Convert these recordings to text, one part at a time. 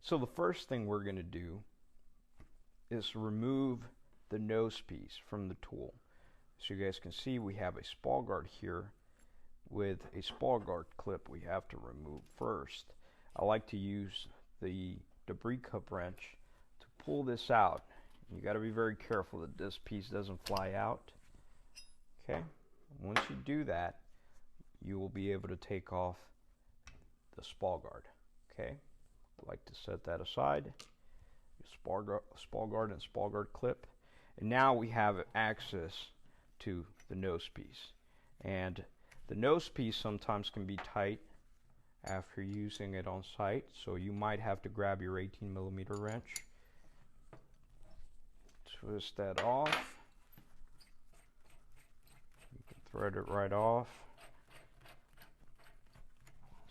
So the first thing we're going to do is remove the nose piece from the tool. So you guys can see we have a spall guard here with a spall guard clip we have to remove first. I like to use the debris cup wrench to pull this out. You got to be very careful that this piece doesn't fly out. Okay, once you do that, you will be able to take off the spall guard. Okay, I like to set that aside. Spall guard and spall guard clip, and now we have access to the nose piece. And the nose piece sometimes can be tight after using it on site, so you might have to grab your 18mm wrench, twist that off. You can thread it right off.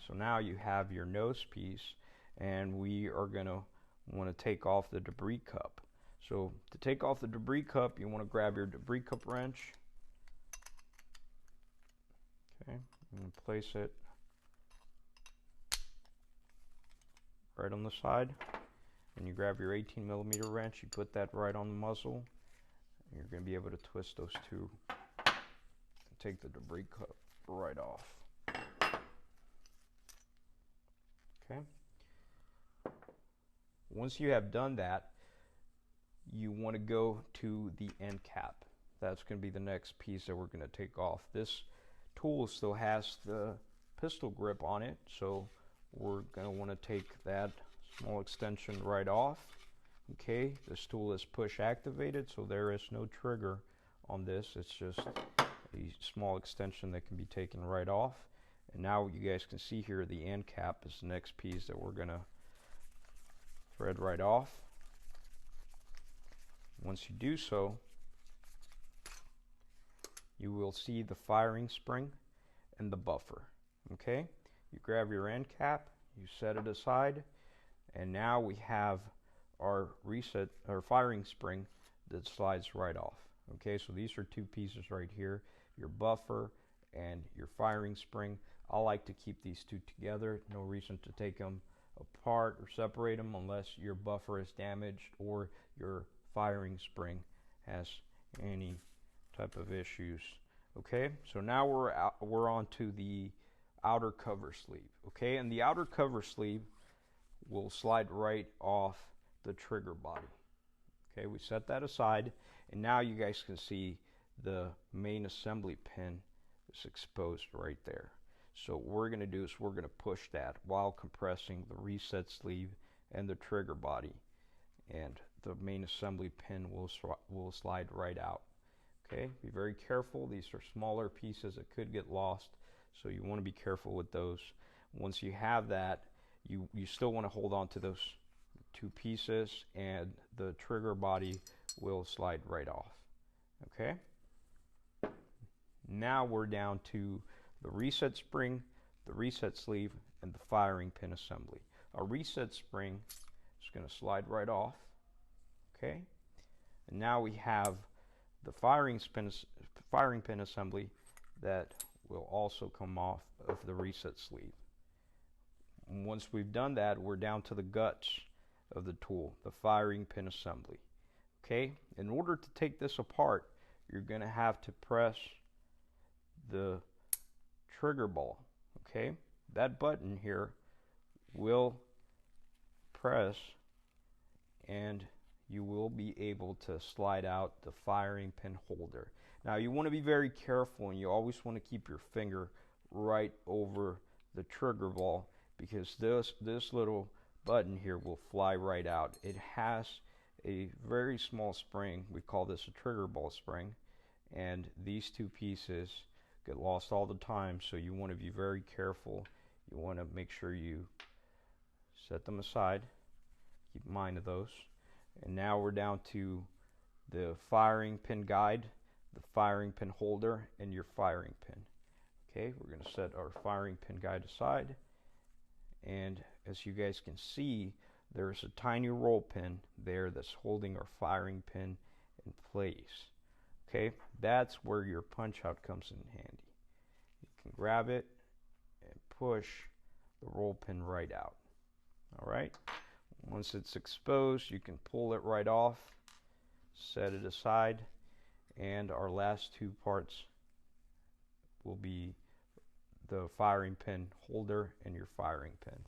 So now you have your nose piece, and we are going to want to take off the debris cup. So to take off the debris cup, you want to grab your debris cup wrench. Okay, I'm going to place it right on the side, and you grab your 18mm wrench, you put that right on the muzzle, and you're going to be able to twist those two and take the debris cup right off. Okay. Once you have done that, you want to go to the end cap. That's going to be the next piece that we're going to take off. This tool still has the pistol grip on it, so we're going to want to take that small extension right off. Okay, this tool is push activated, so there is no trigger on this. It's just a small extension that can be taken right off. And now you guys can see here the end cap is the next piece that we're going to thread right off. Once you do so, you will see the firing spring and the buffer. Okay, you grab your end cap, you set it aside, and now we have our firing spring that slides right off. Okay, so these are two pieces right here, your buffer and your firing spring. I like to keep these two together. No reason to take them apart or separate them unless your buffer is damaged or your firing spring has any type of issues. Okay, so now we're on to the outer cover sleeve. Okay, and the outer cover sleeve will slide right off the trigger body. Okay, we set that aside, and now you guys can see the main assembly pin is exposed right there. So what we're going to do is we're going to push that while compressing the reset sleeve and the trigger body, and the main assembly pin will slide right out. Okay, be very careful. These are smaller pieces that could get lost, so you want to be careful with those. Once you have that, you still want to hold on to those two pieces, and the trigger body will slide right off. Okay, now we're down to the reset spring, the reset sleeve, and the firing pin assembly. Our reset spring is going to slide right off. Okay, and now we have the firing pin assembly that will also come off of the reset sleeve. And once we've done that, we're down to the guts of the tool, the firing pin assembly. Okay, in order to take this apart, you're going to have to press the trigger ball. Okay, that button here will press, and you will be able to slide out the firing pin holder. Now you want to be very careful, and you always want to keep your finger right over the trigger ball, because this little button here will fly right out. It has a very small spring. We call this a trigger ball spring, and these two pieces get lost all the time, so you want to be very careful. You want to make sure you set them aside, keep mind of those. And now we're down to the firing pin guide, the firing pin holder, and your firing pin. Okay, we're going to set our firing pin guide aside, and as you guys can see, there's a tiny roll pin there that's holding our firing pin in place. Okay, that's where your punch out comes in handy. You can grab it and push the roll pin right out. All right, Once it's exposed, you can pull it right off, set it aside, and our last two parts will be the firing pin holder and your firing pin.